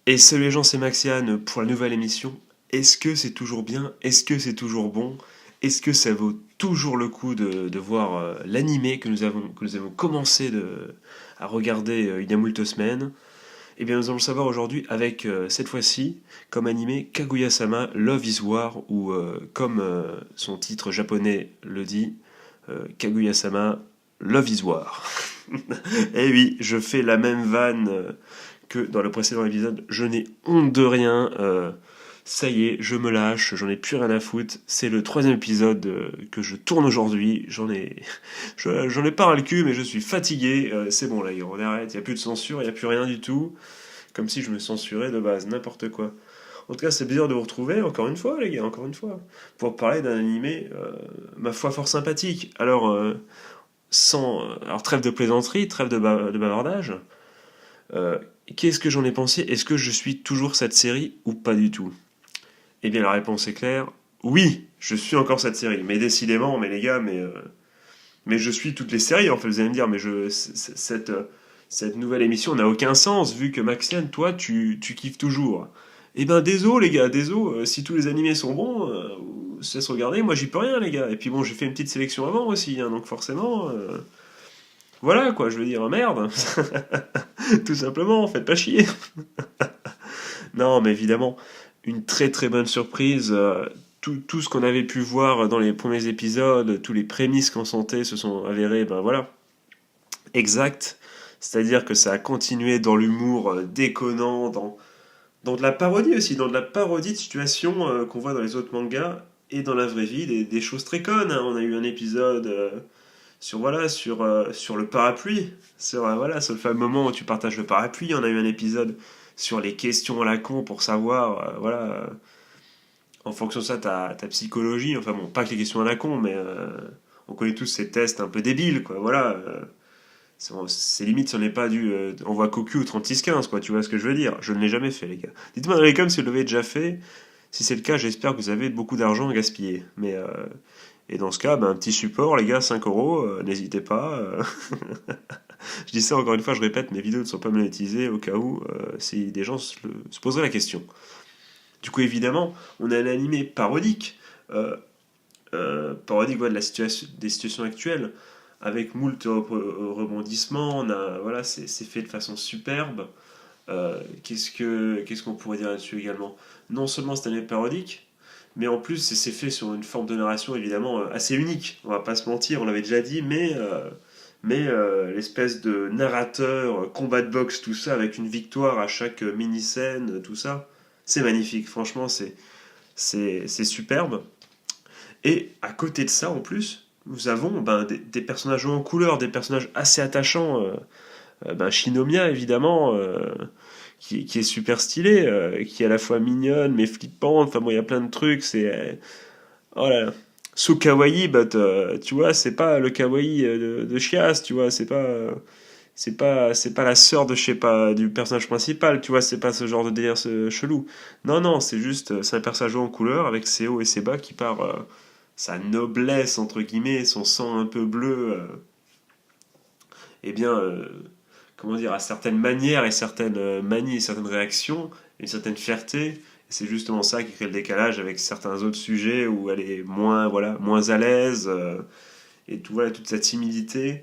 Et salut les gens, c'est Maxiane pour la nouvelle émission. Est-ce que c'est toujours bien? Est-ce que c'est toujours bon? Est-ce que ça vaut toujours le coup de voir l'animé que nous avons commencé à regarder il y a moult semaines? Eh bien, nous allons le savoir aujourd'hui avec cette fois-ci, comme animé, Kaguya-sama Love is War, ou comme son titre japonais le dit, Kaguya-sama Love is War. Eh oui, je fais la même vanne que dans le précédent épisode. Je n'ai honte de rien. Ça y est, je me lâche, j'en ai plus rien à foutre. C'est le troisième épisode que je tourne aujourd'hui. J'en ai pas ras le cul, mais je suis fatigué. C'est bon là, on arrête. Il y a plus de censure, il y a plus rien du tout. Comme si je me censurais de base, n'importe quoi. En tout cas, c'est bizarre de vous retrouver, encore une fois, les gars, encore une fois, pour parler d'un animé, ma foi, fort sympathique. Alors trêve de plaisanterie, trêve de bavardage. Euh, Qu'est-ce que j'en ai pensé? Est-ce que je suis toujours cette série ou pas du tout? Eh bien, la réponse est claire. Oui, je suis encore cette série. Mais décidément, mais les gars, mais je suis toutes les séries, en fait. Vous allez me dire, mais cette nouvelle émission n'a aucun sens, vu que Maxiane, toi, tu kiffes toujours. Eh ben, désolé, les gars, désolé. Si tous les animés sont bons, ça se regarder, moi, j'y peux rien, les gars. Et puis bon, j'ai fait une petite sélection avant aussi, hein, donc forcément. Voilà, quoi, je veux dire, merde. Tout simplement, faites pas chier. Non, mais évidemment, une très très bonne surprise. Tout ce qu'on avait pu voir dans les premiers épisodes, tous les prémices qu'on sentait se sont avérés, ben voilà, exact. C'est-à-dire que ça a continué dans l'humour déconnant, dans de la parodie aussi, dans de la parodie de situations qu'on voit dans les autres mangas et dans la vraie vie, des choses très connes, hein. On a eu un épisode sur le parapluie, sur le fameux moment où tu partages le parapluie. On a eu un épisode sur les questions à la con pour savoir, en fonction de ça, ta psychologie. Enfin bon, pas que les questions à la con, mais on connaît tous ces tests un peu débiles, quoi. Voilà. C'est limite si on n'est pas du envoi cocu ou 3615, quoi. Tu vois ce que je veux dire? Je ne l'ai jamais fait, les gars. Dites-moi dans les coms si vous l'avez déjà fait. Si c'est le cas, j'espère que vous avez beaucoup d'argent à gaspiller. Et dans ce cas, ben, un petit support, les gars, 5 euros, n'hésitez pas. Je dis ça encore une fois, je répète, mes vidéos ne sont pas monétisées au cas où si des gens se poseraient la question. Du coup, évidemment, on a un animé parodique, parodique ouais, des situations actuelles, avec moult rebondissements. Voilà, c'est fait de façon superbe. Qu'est-ce qu'on pourrait dire là-dessus également? Non seulement c'est un animé parodique, mais en plus c'est fait sur une forme de narration évidemment assez unique. On va pas se mentir, on l'avait déjà dit, mais l'espèce de narrateur, combat de boxe, tout ça, avec une victoire à chaque mini-scène, tout ça, c'est magnifique. Franchement, c'est superbe. Et à côté de ça, en plus, nous avons ben, des personnages en couleur, des personnages assez attachants. Ben, Shinomiya, évidemment, qui est super stylée, qui est à la fois mignonne mais flippante. Enfin bon, il y a plein de trucs. Oh là là. So kawaii, but, tu vois, c'est pas le kawaii de Chias, tu vois, c'est pas la sœur de, je sais pas, du personnage principal, tu vois, c'est pas ce genre de délire chelou. Non, non, c'est juste, c'est un personnage en couleur avec ses hauts et ses bas qui part sa noblesse, entre guillemets, son sang un peu bleu, eh bien, comment dire, à certaines manières et certaines manies et certaines réactions, et une certaine fierté. Et c'est justement ça qui crée le décalage avec certains autres sujets où elle est moins, voilà, moins à l'aise, et tout, voilà, toute cette timidité,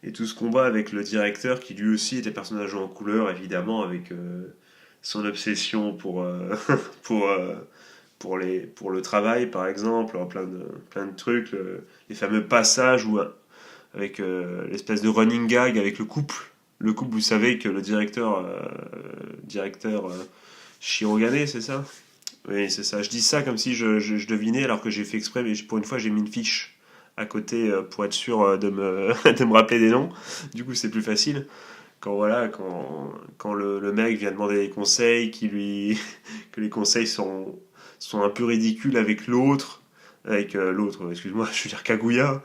et tout ce combat avec le directeur qui lui aussi était personnage en couleur, évidemment, avec son obsession pour, pour le travail, par exemple, plein de trucs, les fameux passages où avec l'espèce de running gag avec le couple. Le couple, vous savez que le directeur Shirogane, c'est ça? Oui, c'est ça. Je dis ça comme si je devinais alors que j'ai fait exprès, mais pour une fois j'ai mis une fiche à côté pour être sûr de me rappeler des noms. Du coup, c'est plus facile. Quand le mec vient demander des conseils, que les conseils sont un peu ridicules avec l'autre, excuse-moi, je veux dire Kaguya,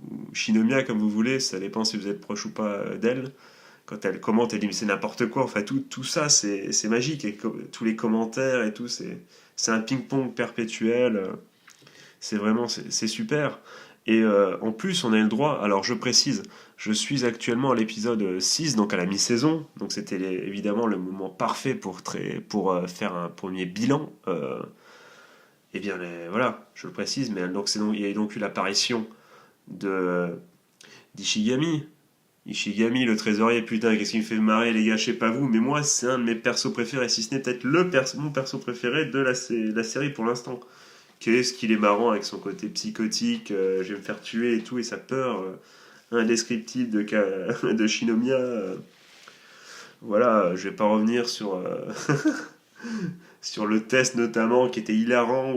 ou Shinomiya, comme vous voulez, ça dépend si vous êtes proche ou pas d'elle. Quand elle commente, elle dit mais c'est n'importe quoi. Enfin, tout ça, c'est magique. Et tous les commentaires et tout, c'est un ping-pong perpétuel. C'est super. Et en plus, on a eu le droit, alors je précise, je suis actuellement à l'épisode 6, donc à la mi-saison, donc c'était évidemment le moment parfait pour faire un premier bilan. Eh bien, voilà, je le précise, mais donc, il y a donc eu l'apparition de d'Ishigami. Ishigami, le trésorier, putain, qu'est-ce qui me fait marrer, les gars, je sais pas vous, mais moi, c'est un de mes persos préférés, si ce n'est peut-être mon perso préféré de la série pour l'instant. Qu'est-ce qu'il est marrant avec son côté psychotique, je vais me faire tuer et tout, et sa peur indescriptible de Shinomiya. Voilà, je vais pas revenir sur le test notamment qui était hilarant,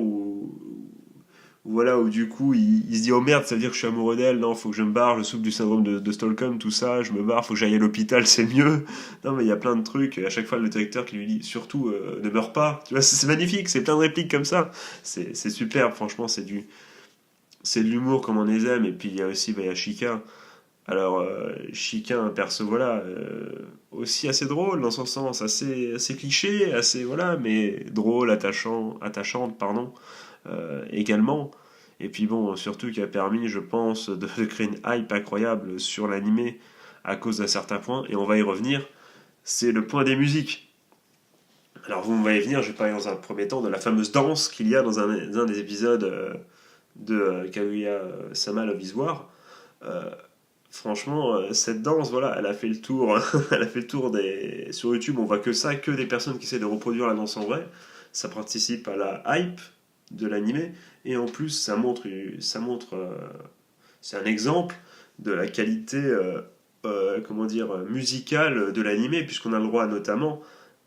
voilà, où du coup il se dit oh merde, ça veut dire que je suis amoureux d'elle, non, faut que je me barre, je souffre du syndrome de Stockholm, tout ça, je me barre, faut que j'aille à l'hôpital, c'est mieux. Non, mais il y a plein de trucs, à chaque fois le directeur qui lui dit surtout ne meurs pas, tu vois, c'est magnifique, c'est plein de répliques comme ça, c'est superbe, franchement, c'est de l'humour comme on les aime, et puis il y a aussi bah, il y a Shika. Alors, Shika, un perso, voilà, aussi assez drôle dans son sens, assez cliché, assez, voilà, mais drôle, attachante, pardon, également. Et puis bon, surtout qui a permis, je pense, de créer une hype incroyable sur l'animé à cause d'un certain point, et on va y revenir, c'est le point des musiques. Alors vous me voyez venir, je vais parler dans un premier temps de la fameuse danse qu'il y a dans un des épisodes de Kaguya-sama Love is War. Euh, Franchement, cette danse, voilà, elle a fait le tour. Elle a fait le tour des. Sur YouTube, on voit que ça, que des personnes qui essaient de reproduire la danse en vrai. Ça participe à la hype de l'animé. Et en plus, c'est un exemple de la qualité, comment dire, musicale de l'animé, puisqu'on a le droit notamment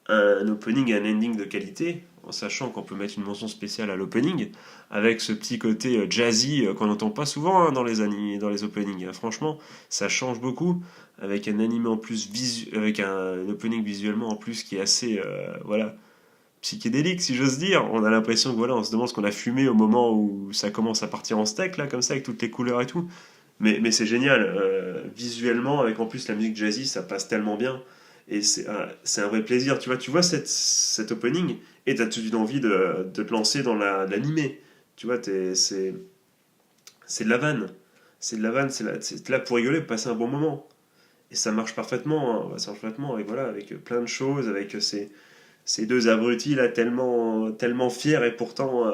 à un opening et un ending de qualité, en sachant qu'on peut mettre une mention spéciale à l'opening, avec ce petit côté jazzy qu'on n'entend pas souvent dans dans les openings. Franchement, ça change beaucoup, avec un animé en plus, avec un opening visuellement en plus qui est assez, voilà, psychédélique si j'ose dire. On a l'impression que voilà, on se demande ce qu'on a fumé au moment où ça commence à partir en steak, là, comme ça, avec toutes les couleurs et tout. Mais c'est génial, visuellement, avec en plus la musique jazzy, ça passe tellement bien. Et c'est un vrai plaisir. Tu vois cet opening et t'as tout de suite envie de te lancer dans l'animé. Tu vois, c'est de la vanne. C'est de la vanne, c'est là pour rigoler, pour passer un bon moment. Et ça marche parfaitement, hein. Ça marche parfaitement avec, voilà, avec plein de choses, avec ces deux abrutis là tellement fiers et pourtant,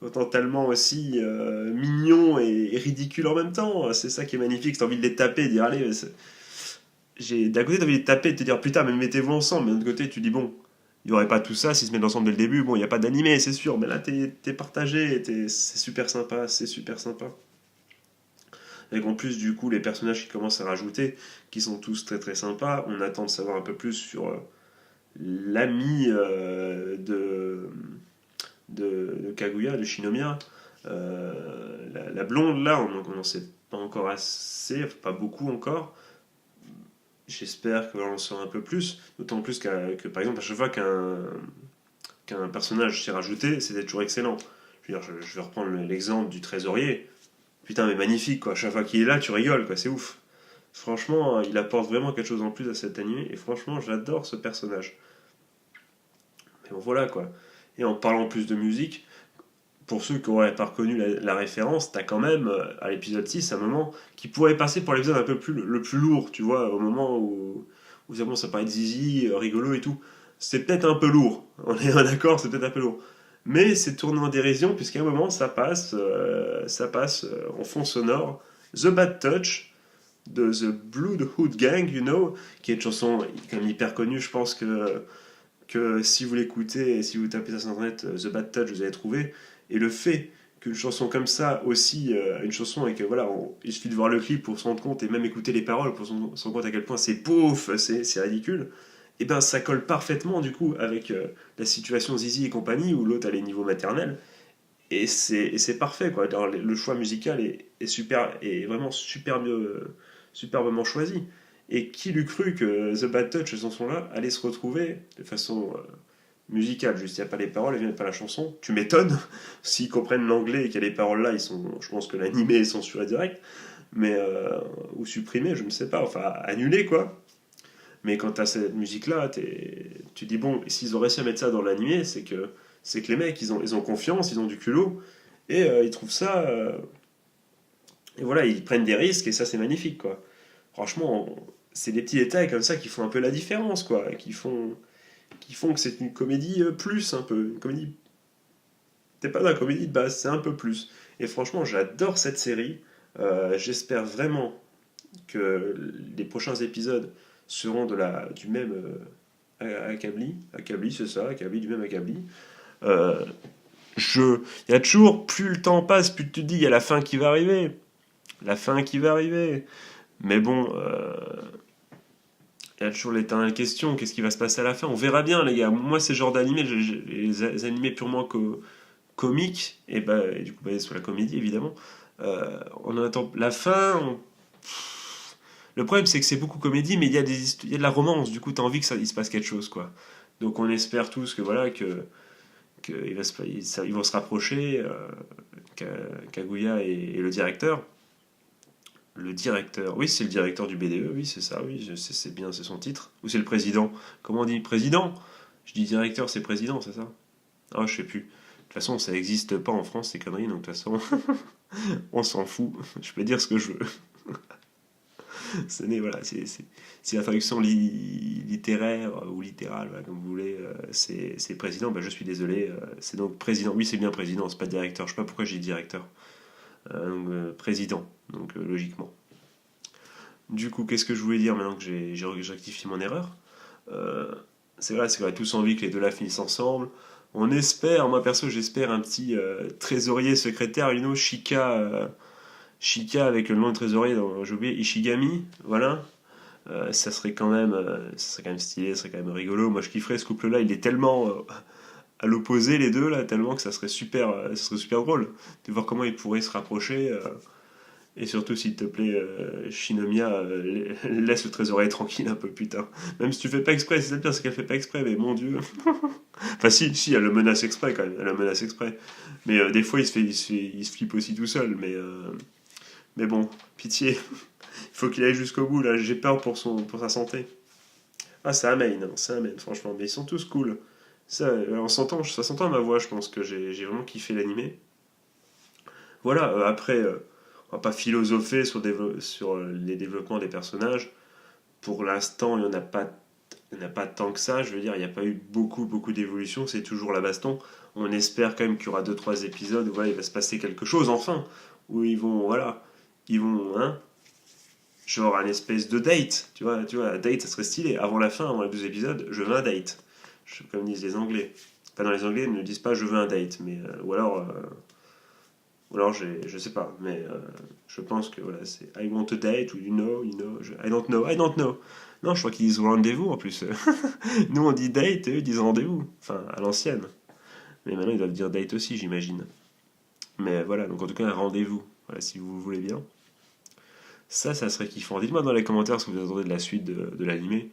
pourtant tellement aussi mignons et ridicules en même temps. C'est ça qui est magnifique, c'est envie de les taper, de dire allez, d'un côté, t'as envie de taper et de te dire putain, mais mettez-vous ensemble. Mais de l'autre côté, tu dis bon, il n'y aurait pas tout ça s'ils se mettent ensemble dès le début. Bon, il n'y a pas d'animé, c'est sûr, mais là, t'es partagé, c'est super sympa, c'est super sympa. Avec en plus, du coup, les personnages qui commencent à rajouter, qui sont tous très très sympas. On attend de savoir un peu plus sur l'ami de Kaguya, de Shinomiya. La blonde, là, on n'en sait pas encore assez, enfin, pas beaucoup encore. J'espère qu'on en saura un peu plus, d'autant plus que, par exemple, à chaque fois qu'un personnage s'est rajouté, c'était toujours excellent. Je veux dire, je vais reprendre l'exemple du trésorier. Putain, mais magnifique, quoi. Chaque fois qu'il est là, tu rigoles, quoi. C'est ouf. Franchement, il apporte vraiment quelque chose en plus à cet animé, et franchement, j'adore ce personnage. Mais bon, voilà, quoi. Et en parlant plus de musique, pour ceux qui n'auraient pas reconnu la référence, t'as quand même, à l'épisode 6, un moment qui pourrait passer pour l'épisode un peu le plus lourd, tu vois, au moment où ça commence à parler de zizi, rigolo et tout. C'est peut-être un peu lourd, on est d'accord, c'est peut-être un peu lourd. Mais c'est tourné en dérision, puisqu'à un moment, ça passe en fond sonore, The Bad Touch, de The Bloodhood Gang, you know, qui est une chanson quand même hyper connue, je pense que si vous l'écoutez, si vous tapez ça sur internet, The Bad Touch, vous allez trouver. Et le fait qu'une chanson comme ça, aussi, une chanson et que voilà, il suffit de voir le clip pour se rendre compte et même écouter les paroles pour se rendre compte à quel point c'est pouf, c'est ridicule, et ben ça colle parfaitement du coup avec la situation Zizi et compagnie où l'autre a les niveaux maternels. Et c'est parfait quoi. Alors, le choix musical est super, est vraiment superbement choisi. Et qui l'eût cru que The Bad Touch, cette chanson-là, allait se retrouver de façon musicale, juste il n'y a pas les paroles, il n'y a pas la chanson. Tu m'étonnes, s'ils comprennent l'anglais et qu'il y a les paroles là, je pense que l'animé est censuré direct, mais ou supprimé, je ne sais pas, enfin annulé quoi. Mais quand tu as cette musique-là, tu dis bon, s'ils ont réussi à mettre ça dans l'animé, c'est que les mecs, ils ont confiance, ils ont du culot, et ils trouvent ça Et voilà, ils prennent des risques et ça c'est magnifique quoi. Franchement, c'est des petits détails comme ça qui font un peu la différence quoi, qui font que c'est une comédie plus un peu, une comédie. T'es pas dans la comédie de base, c'est un peu plus. Et franchement, j'adore cette série. J'espère vraiment que les prochains épisodes seront du même Acabli, c'est ça, Acabli, du même Acabli. Euh, il y a toujours, plus le temps passe, plus tu te dis, il y a la fin qui va arriver. La fin qui va arriver. Mais bon, il y a toujours l'éternelle question, qu'est-ce qui va se passer à la fin? On verra bien, les gars. Moi, ces genres d'animés, les animés purement comiques, et du coup basés sur la comédie, évidemment, on en attend la fin. Le problème, c'est que c'est beaucoup comédie, mais il y a de la romance. Du coup, t'as envie que il se passe quelque chose, quoi. Donc, on espère tous que voilà que ils vont se rapprocher, Kaguya et le directeur. Le directeur, oui, c'est le directeur du BDE, oui, c'est ça, oui, c'est bien, c'est son titre. Ou c'est le président? Comment on dit président? Je dis directeur, c'est président, c'est ça? Ah, je sais plus. De toute façon, ça n'existe pas en France, ces conneries, donc de toute façon, on s'en fout. Je peux dire ce que je veux. Voilà, c'est la traduction littéraire ou littérale, voilà, comme vous voulez. C'est président, je suis désolé. C'est donc président. Oui, c'est bien président, c'est pas directeur. Je sais pas pourquoi j'ai dit directeur. Président, donc logiquement. Du coup, qu'est-ce que je voulais dire maintenant que j'ai rectifié mon erreur? Euh, c'est qu'on a tous envie que les deux là finissent ensemble. On espère, moi perso, j'espère un petit trésorier secrétaire, Shika avec le nom de trésorier, j'ai oublié, Ishigami, voilà. Ça serait quand même stylé, ça serait quand même rigolo. Moi, je kifferais ce couple-là. Il est tellement à l'opposé les deux là, tellement que ça serait super drôle de voir comment ils pourraient se rapprocher. Et surtout, s'il te plaît, Shinomiya, laisse le trésorier tranquille un peu, putain. Même si tu fais pas exprès, c'est bien, c'est qu'elle fait pas exprès, mais mon dieu. Enfin, si, elle le menace exprès quand même, elle le menace exprès. Mais des fois, il se flippe aussi tout seul, mais bon, pitié. Il faut qu'il aille jusqu'au bout, là, j'ai peur pour sa santé. Ah, c'est un main, hein, c'est un main, franchement, mais ils sont tous cool. Ça s'entend à ma voix, je pense que j'ai vraiment kiffé l'animé. Voilà, après, on va pas philosopher sur les développements des personnages. Pour l'instant, il n'y en a pas tant que ça. Je veux dire, il n'y a pas eu beaucoup, beaucoup d'évolution. C'est toujours la baston. On espère quand même qu'il y aura deux trois épisodes où voilà, il va se passer quelque chose, enfin. Où ils vont, hein, genre un espèce de date. Un date, ça serait stylé. Avant la fin, avant les 12 épisodes, je veux un date. Comme disent les Anglais. Enfin, dans les Anglais, ils ne disent pas je veux un date. Mais, ou alors, je sais pas, mais je pense que voilà, c'est I want a date ou I don't know. Non, je crois qu'ils disent rendez-vous en plus. Nous on dit date, eux ils disent rendez-vous. Enfin, à l'ancienne. Mais maintenant ils doivent dire date aussi, j'imagine. Mais voilà, donc en tout cas un rendez-vous. Voilà, si vous voulez bien. Ça serait kiffant. Dites-moi dans les commentaires ce que vous attendez de la suite de l'animé.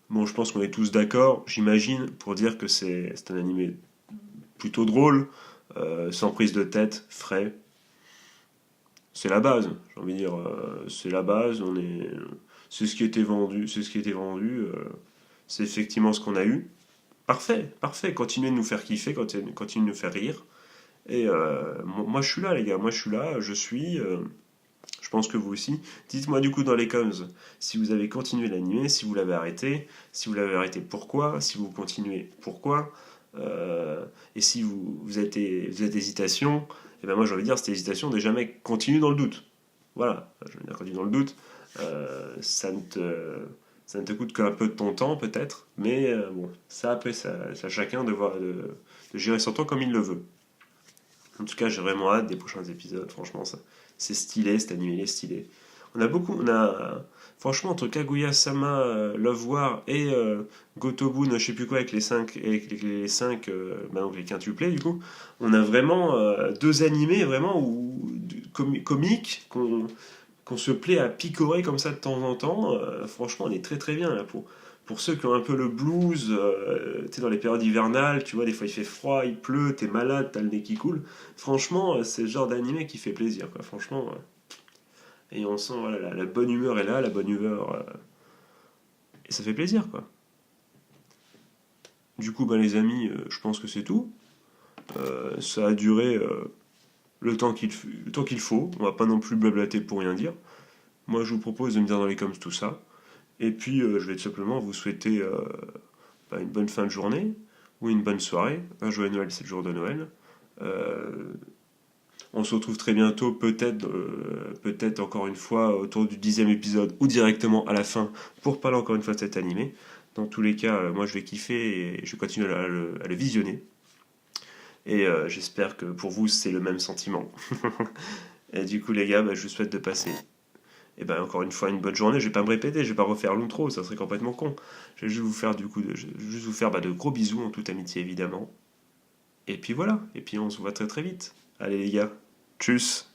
Bon, je pense qu'on est tous d'accord, j'imagine, pour dire que c'est un animé plutôt drôle, sans prise de tête, frais. C'est la base, j'ai envie de dire, c'est la base, c'est ce qui était vendu, c'est effectivement ce qu'on a eu. Parfait, parfait, continuez de nous faire kiffer, continuez de nous faire rire. Et moi je suis là les gars, moi je suis là, je pense que vous aussi. Dites-moi du coup dans les coms si vous avez continué l'animé, si vous l'avez arrêté pourquoi, si vous continuez pourquoi, et si vous êtes hésitation, et ben moi j'ai envie de dire cette hésitation déjà mec, continue dans le doute. Voilà, je veux dire continue dans le doute, ça ne te coûte qu'un peu de ton temps peut-être, mais bon, ça après c'est à chacun de gérer son temps comme il le veut. En tout cas, j'ai vraiment hâte des prochains épisodes. Franchement, c'est stylé, cet animé il est stylé. Franchement, entre Kaguya-sama, Love War et Gotobun, je sais plus quoi, avec les cinq donc les quintuplés, du coup, on a vraiment deux animés vraiment comiques qu'on se plaît à picorer comme ça de temps en temps. Franchement, on est très très bien là pour ceux qui ont un peu le blues, tu sais, dans les périodes hivernales, tu vois, des fois il fait froid, il pleut, t'es malade, t'as le nez qui coule. Franchement, c'est le genre d'animé qui fait plaisir, quoi. Franchement, et on sent, voilà, la bonne humeur est là, la bonne humeur, et ça fait plaisir, quoi. Du coup, les amis, je pense que c'est tout. Ça a duré le temps qu'il faut. On va pas non plus blablater pour rien dire. Moi, je vous propose de me dire dans les coms tout ça. Et puis, je vais tout simplement vous souhaiter une bonne fin de journée ou une bonne soirée. Un joyeux Noël, c'est le jour de Noël. Euh, on se retrouve très bientôt, peut-être encore une fois autour du 10e épisode ou directement à la fin pour parler encore une fois de cet animé. Dans tous les cas, moi je vais kiffer et je continue à le visionner. Et j'espère que pour vous c'est le même sentiment. Et du coup les gars, je vous souhaite de passer encore une fois une bonne journée. Je vais pas me répéter, je vais pas refaire l'intro, ça serait complètement con. Je vais juste vous faire de gros bisous en toute amitié évidemment. Et puis voilà, et puis on se voit très très vite. Allez les gars, tchuss.